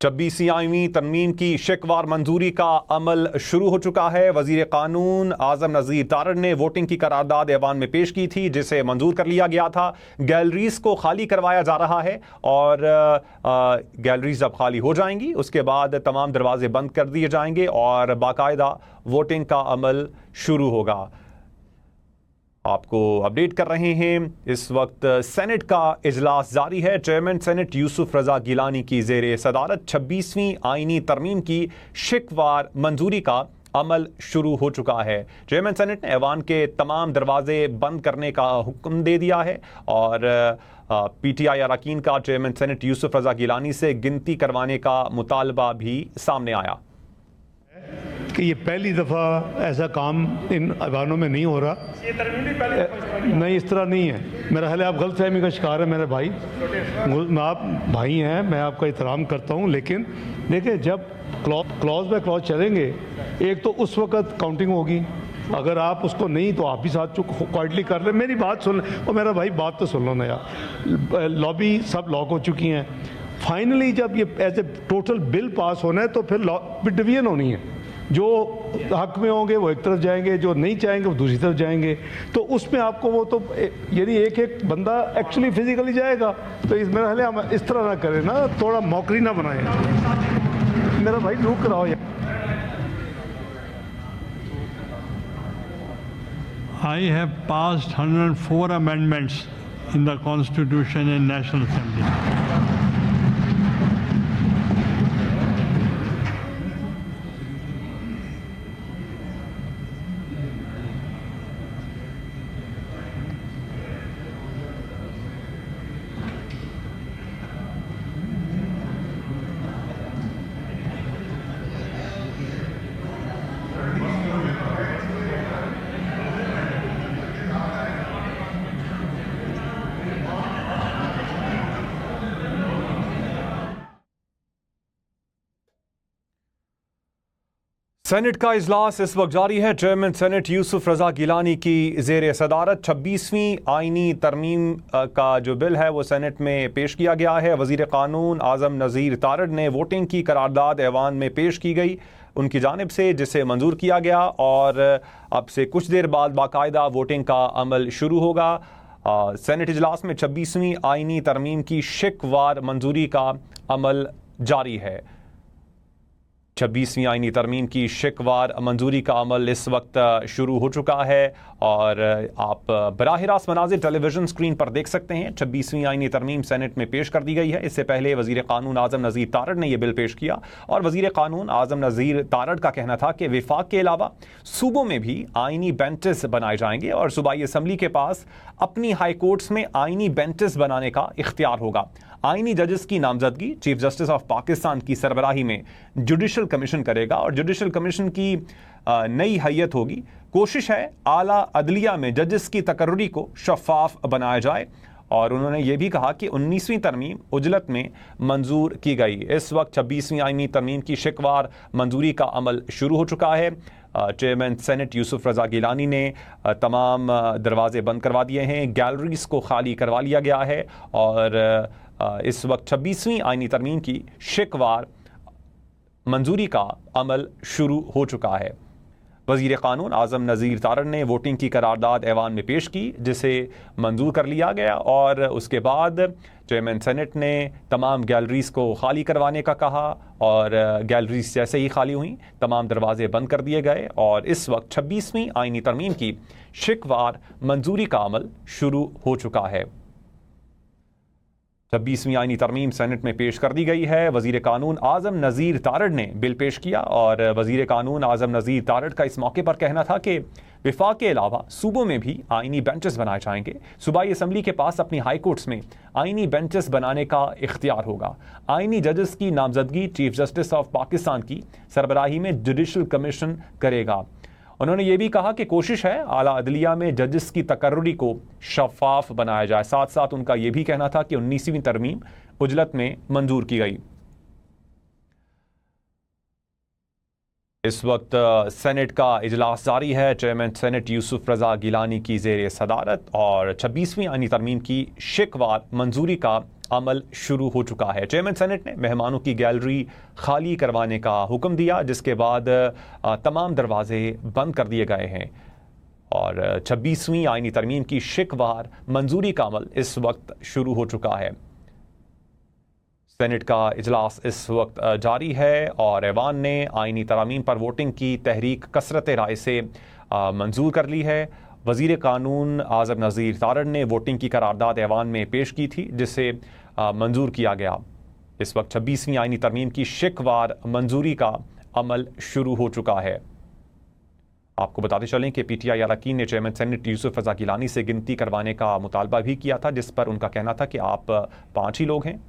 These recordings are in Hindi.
26वीं आईनी तरमीम की शिकवार मंजूरी का अमल शुरू हो चुका है। वजीर कानून आजम नज़ीर तारड़ ने वोटिंग की करारदाद ऐवान में पेश की थी, जिसे मंजूर कर लिया गया था। गैलरीज को खाली करवाया जा रहा है और गैलरीज अब खाली हो जाएंगी। उसके बाद तमाम दरवाजे बंद कर दिए जाएंगे और बाकायदा वोटिंग का अमल शुरू होगा। आपको अपडेट कर रहे हैं, इस वक्त सेनेट का इजलास जारी है। चेयरमैन सेनेट यूसुफ रजा गिलानी की ज़ेरे सदारत 26वीं आईनी तरमीम की शिकवार मंजूरी का अमल शुरू हो चुका है। चेयरमैन सेनेट ने ऐवान के तमाम दरवाजे बंद करने का हुक्म दे दिया है और PTI अरकान का चेयरमैन सेनेट यूसुफ रजा गिलानी से गिनती करवाने का मुतालबा भी सामने आया कि ये पहली दफ़ा ऐसा काम इन ऐवानों में नहीं हो रहा। ये तरमीम भी पहले नहीं, इस तरह नहीं है। मेरा ख्याल है आप गलतफहमी का शिकार है मेरे भाई। आप भाई हैं, मैं आपका एहतराम करता हूँ, लेकिन देखिए जब क्लॉज बाय क्लॉज चलेंगे, एक तो उस वक़्त काउंटिंग होगी, अगर आप उसको नहीं तो आप भी साथ चुप क्वाइटली कर रहे। मेरी बात सुन और मेरा भाई बात तो सुन लो ना यार। लॉबी सब लॉक हो चुकी हैं। फाइनली जब ये as a total bill pass होना है तो फिर डिवीजन होनी है। जो हक में होंगे वो एक तरफ जाएंगे, जो नहीं चाहेंगे वो दूसरी तरफ जाएंगे। तो उसमें आपको वो तो यानी एक एक बंदा एक्चुअली फिजिकली जाएगा। तो इस मेरा ख्याल है हम इस तरह ना करें ना, थोड़ा मौकरी ना बनाएं। मेरा भाई रुक कराओ यार। I have passed 104 amendments in the Constitution and National Assembly. Senate का इजलास इस वक्त जारी है। चेयरमैन सेनेट यूसुफ रजा गिलानी की ज़ेरे सदारत 26वीं आईनी तरमीम का जो बिल है वो सेनेट में पेश किया गया है। वजीर कानून आजम नज़ीर तारड़ ने वोटिंग की करारदाद ऐवान में पेश की गई उनकी जानिब से, जिसे मंजूर किया गया और अब से कुछ देर बाद बाकायदा वोटिंग का अमल शुरू होगा। सेनेट इजलास में 26वीं आईनी तरमीम की शिकवार मंजूरी का अमल जारी है। 26वीं आईनी तरमीम की शिकवार मंजूरी का अमल इस वक्त शुरू हो चुका है और आप बराह रास्त मनाजिर टेलीविजन स्क्रीन पर देख सकते हैं। 26वीं आईनी तरमीम सेनेट में पेश कर दी गई है। इससे पहले वजीर कानून आजम नज़ीर तारड़ ने यह बिल पेश किया और वजीर कानून आजम नज़ीर तारड़ का कहना था कि विफाक के अलावा सूबों में भी आईनी बेंचेस बनाए जाएंगे और सूबाई असम्बली के पास अपनी हाई कोर्ट्स में आईनी बेंचेस बनाने का इख्तियार होगा। आईनी जजेस की नामजदगी चीफ जस्टिस ऑफ पाकिस्तान की सरबराही में जुडिशल कमीशन करेगा और जुडिशल कमीशन की नई हैयत होगी। कोशिश है आला अदलिया में जजेस की तकर्री को शफाफ बनाया जाए और उन्होंने ये भी कहा कि 19वीं तरमीम उजलत में मंजूर की गई। इस वक्त 26वीं आईनी तरमीम की शिकवार मंजूरी का अमल शुरू हो चुका है। चेयरमैन सेनेट यूसुफ रजा गिलानी ने तमाम दरवाजे बंद करवा दिए हैं, गैलरीज को खाली करवा लिया गया है और इस वक्त 26वीं आईनी तरमीम की शिकवार मंजूरी का अमल शुरू हो चुका है। वजीर कानून आजम नज़ीर तारड़ ने वोटिंग की करारदाद ऐवान में पेश की, जिसे मंजूर कर लिया गया और उसके बाद चेयरमैन सेनेट ने तमाम गैलरीज को खाली करवाने का कहा और गैलरीज जैसे ही खाली हुई तमाम दरवाजे बंद कर दिए गए और इस वक्त 26वीं आईनी तरमीम की शिकवार मंजूरी का अमल शुरू हो चुका है। 26वीं आईनी तरमीम सेनेट में पेश कर दी गई है। वजीर कानून आजम नज़ीर तारड़ ने बिल पेश किया और वजीर कानून आजम नज़ीर तारड़ का इस मौके पर कहना था कि विफाक के अलावा सूबों में भी आईनी बेंचेस बनाए जाएंगे। सूबाई असम्बली के पास अपनी हाई कोर्ट्स में आईनी बेंचेस बनाने का इख्तियार होगा। आईनी जजेस की नामजदगी चीफ जस्टिस ऑफ पाकिस्तान की सरबराही में जुडिशल कमीशन करेगा। उन्होंने ये भी कहा कि कोशिश है आला अदलिया में जजेस की तकर्री को शफाफ बनाया जाए। साथ साथ उनका ये भी कहना था कि 19वीं तरमीम उजलत में मंजूर की गई। इस वक्त सेनेट का इजलास जारी है। चेयरमैन सेनेट यूसुफ रजा गिलानी की ज़ेरे सदारत और 26वीं आईनी तरमीम की शिकवार मंजूरी का अमल शुरू हो चुका है। चेयरमैन सेनेट ने मेहमानों की गैलरी खाली करवाने का हुक्म दिया, जिसके बाद तमाम दरवाजे बंद कर दिए गए हैं और 26वीं आईनी तरमीम की शिकवार मंजूरी का अमल इस वक्त शुरू हो चुका है। सेनेट का इजलास इस वक्त जारी है और ऐवान ने आईनी तरमीम पर वोटिंग की तहरीक कसरत राय से मंजूर कर ली है। वज़ीर कानून आज़म नज़ीर तारड़ ने वोटिंग की करारदाद ऐवान में पेश की थी, जिसे मंजूर किया गया। इस वक्त 26वीं आईनी तरमीम की शिकवार मंजूरी का अमल शुरू हो चुका है। आपको बताते चलें कि PTI अरकान ने चेयरमैन सेनेट यूसुफ रज़ा गिलानी से गिनती करवाने का मुतालबा भी किया था, जिस पर उनका कहना था कि आप 5 ही लोग हैं।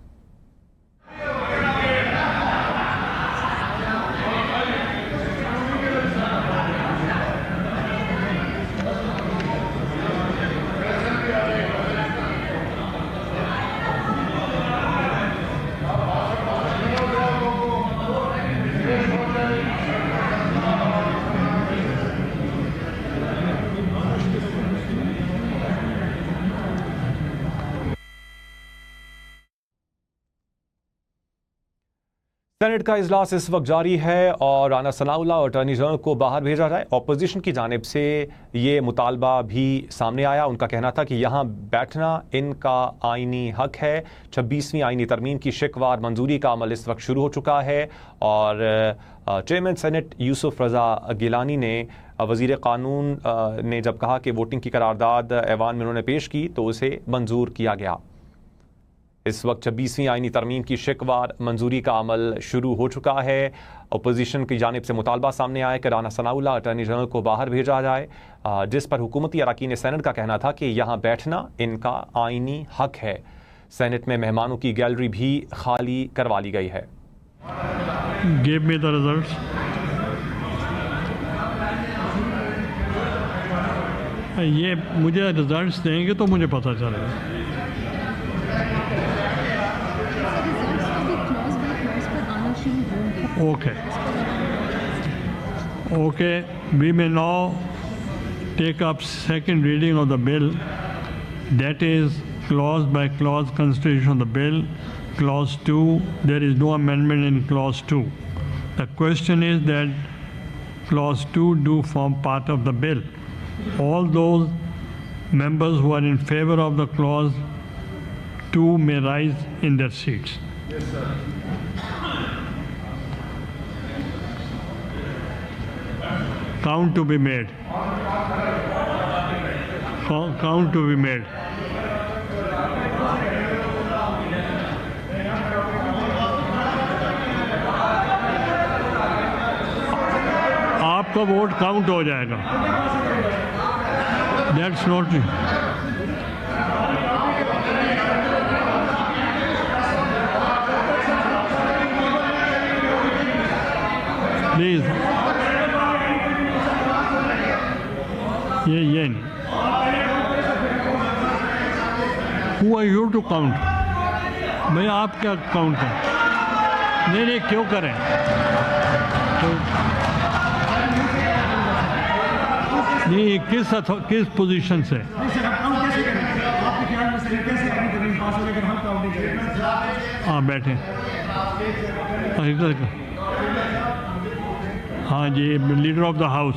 सेनेट का इजलास इस वक्त जारी है और राना सनाउल्लाह और अटॉर्नी जनरल को बाहर भेजा जाए। अपोजिशन की जानिब से ये मुतालबा भी सामने आया। उनका कहना था कि यहाँ बैठना इनका आईनी हक है। 26वीं आईनी तरमीम की शिकवार मंजूरी का अमल इस वक्त शुरू हो चुका है और चेयरमैन सेनेट यूसुफ रज़ा गिलानी ने वज़ीर कानून ने जब कहा कि वोटिंग की करारदाद ऐवान में उन्होंने पेश की तो उसे मंजूर किया गया। इस वक्त 26वीं आईनी तरमीम की शिकवार मंजूरी का अमल शुरू हो चुका है। अपोजिशन की जानिब से मुतालबा सामने आया कि राना सनाउल्लाह अटॉर्नी जनरल को बाहर भेजा जाए, जिस पर हुकूमती अरकान सेनेट का कहना था कि यहाँ बैठना इनका आईनी हक है। सेनेट में मेहमानों की गैलरी भी खाली करवा ली गई है। Give me the results. ये मुझे रिजल्ट्स देंगे तो मुझे पता चलेगा। Okay, we may now take up second reading of the bill, that is clause by clause consideration of the bill. Clause 2, there is no amendment in clause 2. The question is that clause 2 do form part of the bill. All those members who are in favor of the clause 2 may rise in their seats. Yes, sir. Count to be made. Count to be made. आपका वोट काउंट हो जाएगा। That's not it. Please. ये नहीं। Who are you to count? भाई आप क्या काउंट करें? नहीं क्यों करें? नहीं किस पोजीशन से? हाँ बैठे। हाँ जी, लीडर ऑफ द हाउस।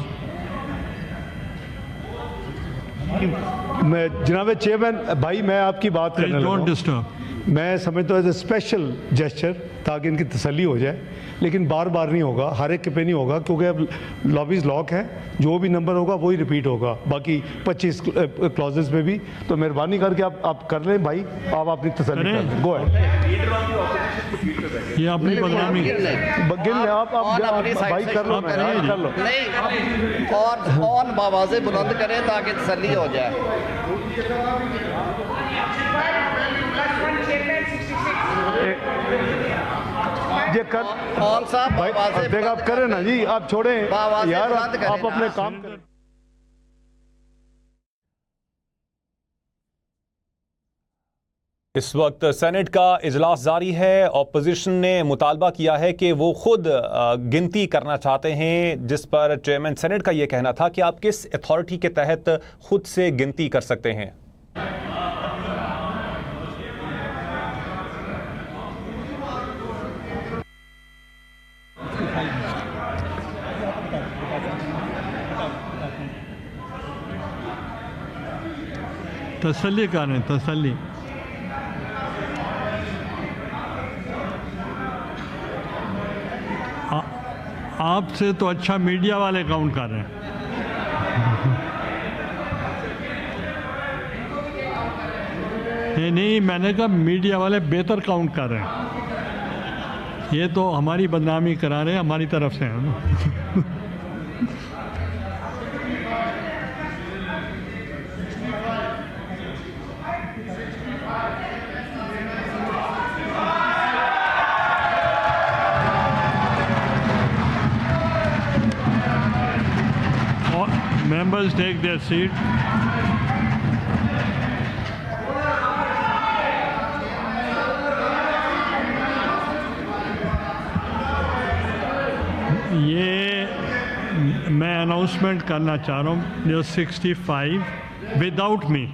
मैं जनाब चेयरमैन भाई, मैं आपकी बात करने लगा हूं। Don't disturb. मैं समझता हूँ एज ए स्पेशल जेस्चर ताकि इनकी तसल्ली हो जाए, लेकिन बार बार नहीं होगा, हर एक पे नहीं होगा, क्योंकि अब लॉबीज लॉक है। जो भी नंबर होगा वही रिपीट होगा, बाकी 25 क्लॉजेस में भी। तो मेहरबानी करके आप कर लें भाई, आप अपनी तसल्ली कर लें। Go ahead. ये अपनी बदनामी गिन लें आप भाई, कर लो, कर लो। नहीं, और आवाज़ें बुलंद करें ताकि तसल्ली हो जाए। ये कर कौन सा भाई, देख आप करें ना जी, आप छोड़ें यार, आप अपने काम करें। इस वक्त सेनेट का इजलास जारी है। ऑपोजिशन ने मुतालबा किया है कि वो खुद गिनती करना चाहते हैं, जिस पर चेयरमैन सेनेट का ये कहना था कि आप किस अथॉरिटी के तहत खुद से गिनती कर सकते हैं। तसल्ली कर रहे हैं, तसल्ली। आपसे तो अच्छा मीडिया वाले काउंट कर रहे हैं। नहीं, मैंने कहा मीडिया वाले बेहतर काउंट कर रहे हैं। ये तो हमारी बदनामी करा रहे हैं, हमारी तरफ से है। Members take their seat. ये मैं अनाउंसमेंट करना चाह रहा हूँ, जो 65 विदाउट मी